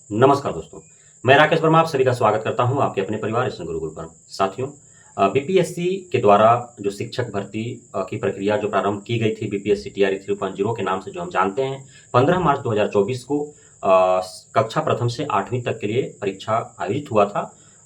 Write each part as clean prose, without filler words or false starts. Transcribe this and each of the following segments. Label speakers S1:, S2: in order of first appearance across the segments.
S1: नमस्कार दोस्तों, मैं राकेश वर्मा आप सभी का स्वागत करता हूं आपके अपने परिवार एसएन गुरुकुल पर। साथियों, बीपीएससी के द्वारा जो शिक्षक भर्ती की प्रक्रिया जो प्रारंभ की गई थी बीपीएससी टीआरई 3.0 के नाम से जो हम जानते हैं, 15 मार्च 2024 को कक्षा प्रथम से 8वीं तक के लिए परीक्षा आयोजित हुआ था।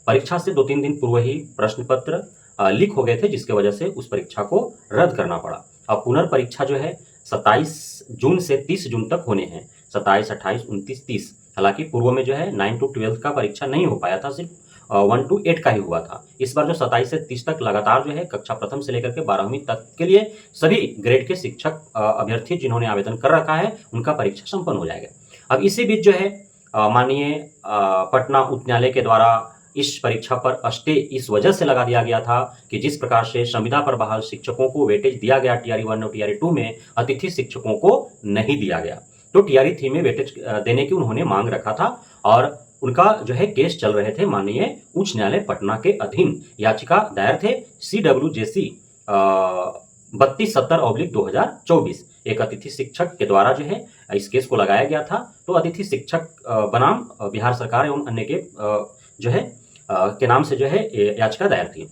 S1: परीक्षा से 2-3 दिन पूर्व ही प्रश्न पत्र लीक हो गए थे, जिसकी वजह से उस परीक्षा को रद्द करना पड़ा। अब पुनर्परीक्षा जो है 27 जून से 30 जून तक होने हैं। 27, 28, 29, 30। हालांकि पूर्व में जो है 9 to 12 का परीक्षा नहीं हो पाया था, सिर्फ 1 to 8 का ही हुआ था। इस बार जो 27 से 30 तक लगातार जो है कक्षा प्रथम से लेकर के 12वीं तक के लिए सभी ग्रेड के शिक्षक अभ्यर्थी जिन्होंने आवेदन कर रखा है उनका परीक्षा संपन्न हो जाएगा। अब इसी बीच जो है माननीय पटना उच्च न्यायालय के द्वारा इस परीक्षा पर स्टे इस वजह से लगा दिया गया था कि जिस प्रकार से संविदा पर बहाल शिक्षकों को वेटेज दिया गया टीआरई 1 और टीआरई 2 में, अतिथि शिक्षकों को नहीं दिया गया। तो टीआरई 3 में वेटेज देने की उन्होंने मांग रखा था और उनका जो है केस चल रहे थे माननीय उच्च न्यायालय पटना के अधीन। याचिका दायर थे CWJC 3270/2024। एक अतिथि शिक्षक के द्वारा जो है इस केस को लगाया गया था। तो अतिथि शिक्षक बनाम बिहार सरकार एवं अन्य के जो है के नाम से जो है याचिका दायर थी।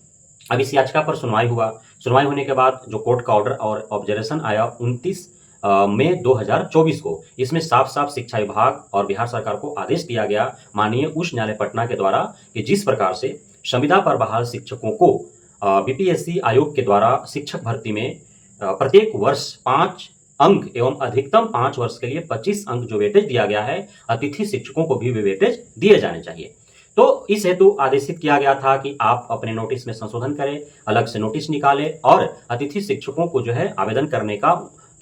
S1: अब इस याचिका पर सुनवाई हुआ। सुनवाई होने के बाद जो कोर्ट का ऑर्डर और ऑब्जर्वेशन आया 29 मई 2024 को, इसमें साफ साफ शिक्षा विभाग और बिहार सरकार को आदेश दिया गया माननीय उच्च न्यायालय पटना के द्वारा कि जिस प्रकार से संविदा पर बहाल शिक्षकों को बीपीएससी आयोग के द्वारा शिक्षक भर्ती में प्रत्येक वर्ष 5 अंक एवं अधिकतम 5 वर्ष के लिए 25 अंक जो वेटेज दिया गया है, अतिथि शिक्षकों को भी वेटेज दिए जाने चाहिए। तो इस हेतु आदेशित किया गया था कि आप अपने नोटिस में संशोधन करें, अलग से नोटिस निकालें और अतिथि शिक्षकों को जो है आवेदन करने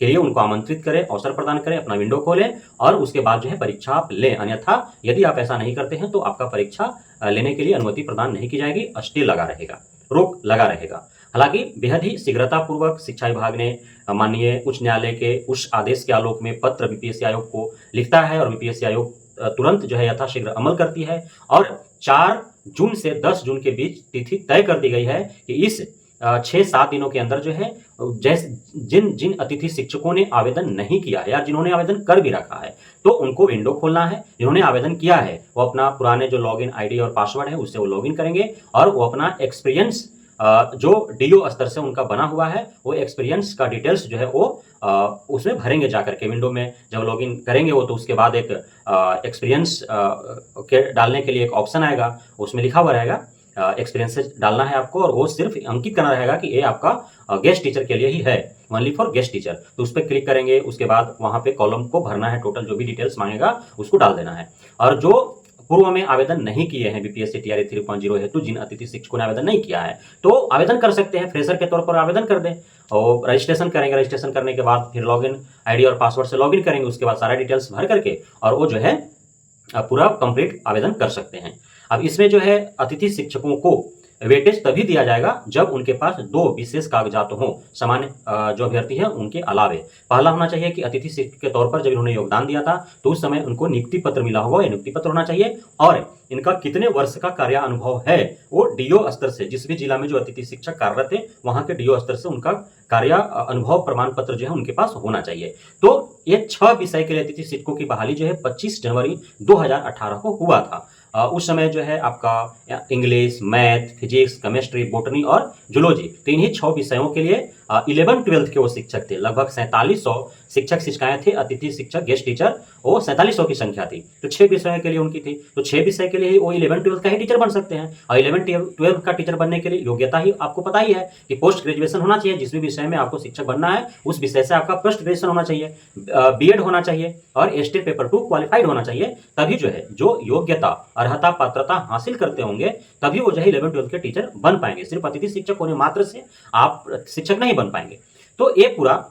S1: के लिए उनको आमंत्रित करें, अवसर प्रदान करें, अपना विंडो खोलें और उसके बाद जो है परीक्षा आप लें। अन्यथा यदि आप ऐसा नहीं करते हैं तो आपका परीक्षा लेने के लिए अनुमति प्रदान नहीं की जाएगी, स्टे लगा रहेगा, रोक लगा रहेगा। हालांकि बेहद ही शीघ्रतापूर्वक शिक्षा विभाग ने माननीय उच्च न्यायालय के उस आदेश के आलोक में पत्र बीपीएससी आयोग को लिखता है और बीपीएससी आयोग तुरंत जो है यथाशीघ्र अमल करती है और 4 जून से 10 जून के बीच तिथि तय कर दी गई है कि इस 6-7 दिनों के अंदर जो है जिन अतिथि शिक्षकों ने आवेदन नहीं किया है या जिन्होंने आवेदन कर भी रखा है तो उनको विंडो खोलना है। जिन्होंने आवेदन किया है वो अपना पुराने जो लॉगिन आईडी और पासवर्ड है उससे वो लॉगिन करेंगे और वो अपना एक्सपीरियंस जो डीओ स्तर से उनका बना हुआ है वो एक्सपीरियंस का डिटेल्स जो है वो उसमें भरेंगे जाकर के। विंडो में जब लॉगिन करेंगे वो तो उसके बाद एक एक्सपीरियंस के डालने के लिए एक ऑप्शन आएगा, उसमें लिखा हुआ रहेगा एक्सपीरियंस डालना है आपको और वो सिर्फ अंकित करना रहेगा कि ये आपका गेस्ट टीचर के लिए ही है, ओनली फॉर गेस्ट टीचर। तो उस पर क्लिक करेंगे, उसके बाद वहां पे कॉलम को भरना है, टोटल जो भी डिटेल्स मांगेगा उसको डाल देना है। और जो पूर्व में आवेदन नहीं किए हैं बीपीएससी टीआरई 3.0 हेतु, जिन अतिथि शिक्षकों ने आवेदन नहीं किया है तो आवेदन कर सकते हैं, फ्रेशर के तौर पर आवेदन कर दें और रजिस्ट्रेशन करेंगे। रजिस्ट्रेशन करने के बाद फिर लॉगिन आईडी और पासवर्ड से लॉगिन करेंगे, उसके बाद सारा डिटेल्स भर करके और वो जो है पूरा कंप्लीट आवेदन कर सकते हैं। अब इसमें जो है अतिथि शिक्षकों को वेटेज तभी दिया जाएगा जब उनके पास 2 विशेष कागजात हों सामान्य जो अभ्यर्थी है उनके अलावे। पहला होना चाहिए कि अतिथि शिक्षक के तौर पर जब इन्होंने योगदान दिया था तो उस समय उनको नियुक्ति पत्र मिला होगा, या नियुक्ति पत्र होना चाहिए और इनका कितने वर्ष का कार्य अनुभव है वो डीओ स्तर से, जिस भी जिला में जो अतिथि शिक्षक कार्यरत है वहां के डीओ स्तर से उनका कार्य अनुभव प्रमाण पत्र जो है उनके पास होना चाहिए। तो ये 6 विषय के लिए अतिथि शिक्षकों की बहाली जो है 25 जनवरी 2018 को हुआ था। उस समय जो है आपका English, math, physics, chemistry, botany और जूलॉजी, तो इन्हीं 6 विषयों के लिए 11-12 के वो शिक्षक थे। लगभग 4700 शिक्षक शिक्षिकाएं थे, अतिथि शिक्षक गेस्ट टीचर वो 4700 की संख्या थी। तो 6 विषयों के लिए उनकी थी, तो 6 विषय के लिए ही वो 11-12 का ही टीचर बन सकते हैं। और 11-12 का टीचर बनने के लिए योग्यता ही आपको पता ही है कि पोस्ट ग्रेजुएशन होना चाहिए। जिस भी विषय में आपको शिक्षक बनना है उस विषय से आपका पोस्ट ग्रेजुएशन होना चाहिए, बीएड होना चाहिए और स्टेट पेपर 2 क्वालिफाइड होना चाहिए। तभी जो है जो योग्यता, अर्हता, पात्रता हासिल करते होंगे तभी वो जो है 11-12 के टीचर बन पाएंगे। सिर्फ अतिथि शिक्षक होने मात्र से आप शिक्षक नहीं बन पाएंगे। तो ये पूरा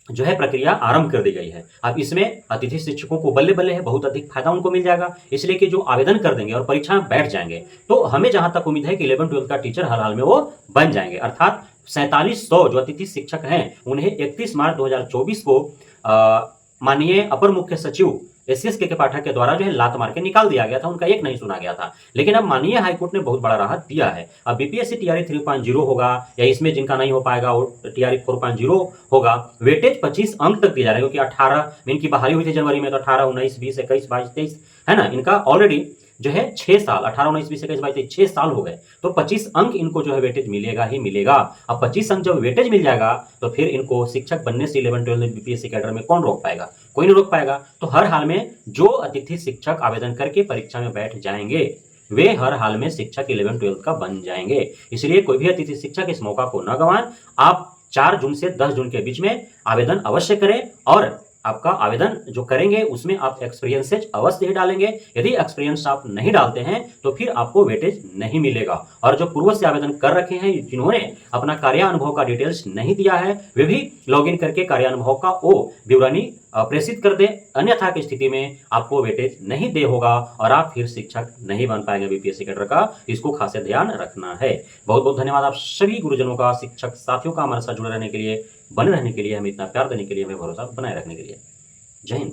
S1: जो है प्रक्रिया आरंभ कर दी गई है। अब इसमें अतिथि शिक्षकों को बल्ले बल्ले है बहुत अधिक फायदा उनको मिल जाएगा, इसलिए कि जो आवेदन कर देंगे और परीक्षा में बैठ जाएंगे तो हमें जहां तक उम्मीद है कि 11-12 का टीचर हर हाल में वो बन जाएंगे। अर्थात 4700 जो अतिथि शिक्षक हैं उन्हें 31 मार्च 2024 को माननीय अपर मुख्य सचिव SC/ST के पाठक के द्वारा जो है लात मार के निकाल दिया गया था, उनका एक नहीं सुना गया था। लेकिन अब माननीय हाईकोर्ट ने बहुत बड़ा राहत दिया है। अब बीपीएससी टीआरई 3.0 होगा या इसमें जिनका नहीं हो पाएगा वो टीआरई 4.0 होगा। वेटेज 25 अंक तक दिया जा रहा है, क्योंकि 18 इनकी बहाली हुई थी जनवरी में, तो 18, 19, 20, 21, 22, 23 है ना, इनका ऑलरेडी जो है 6 साल, 18, 19, 20, 21, 22, 6 साल हो गए, तो 25 अंक इनको जो है वेटेज मिलेगा ही मिलेगा। अब 25 अंक जब वेटेज मिल जाएगा तो फिर इनको शिक्षक बनने से 11-12 बीपीएससी कैडर में कौन रोक पाएगा? कोई नहीं रोक पाएगा। तो हर हाल में जो अतिथि शिक्षक आवेदन करके परीक्षा में बैठ जाएंगे वे हर हाल में शिक्षक 11-12 का बन जाएंगे। इसलिए कोई भी अतिथि शिक्षक इस मौका को न गंवाएं। आप 4 जून से 10 जून के बीच में आवेदन अवश्य करें और आपका आवेदन जो करेंगे उसमें आप एक्सपीरियंसेज अवश्य ही डालेंगे। यदि एक्सपीरियंस आप नहीं डालते हैं तो फिर आपको वेटेज नहीं मिलेगा। और जो पूर्व से आवेदन कर रखे हैं, जिन्होंने अपना कार्यानुभव का डिटेल्स नहीं दिया है, वे भी लॉगिन करके कार्यानुभव का वो विवरणी प्रेषित कर दे, अन्यथा की स्थिति में आपको वेटेज नहीं दे होगा और आप फिर शिक्षक नहीं बन पाएंगे बीपीएससी कैडर का। इसको खास ध्यान रखना है। बहुत बहुत धन्यवाद आप सभी गुरुजनों का, शिक्षक साथियों का हमारे साथ जुड़े रहने के लिए, बने रहने के लिए, हमें इतना प्यार देने के लिए, हमें भरोसा बनाए रखने के लिए। जय हिंद।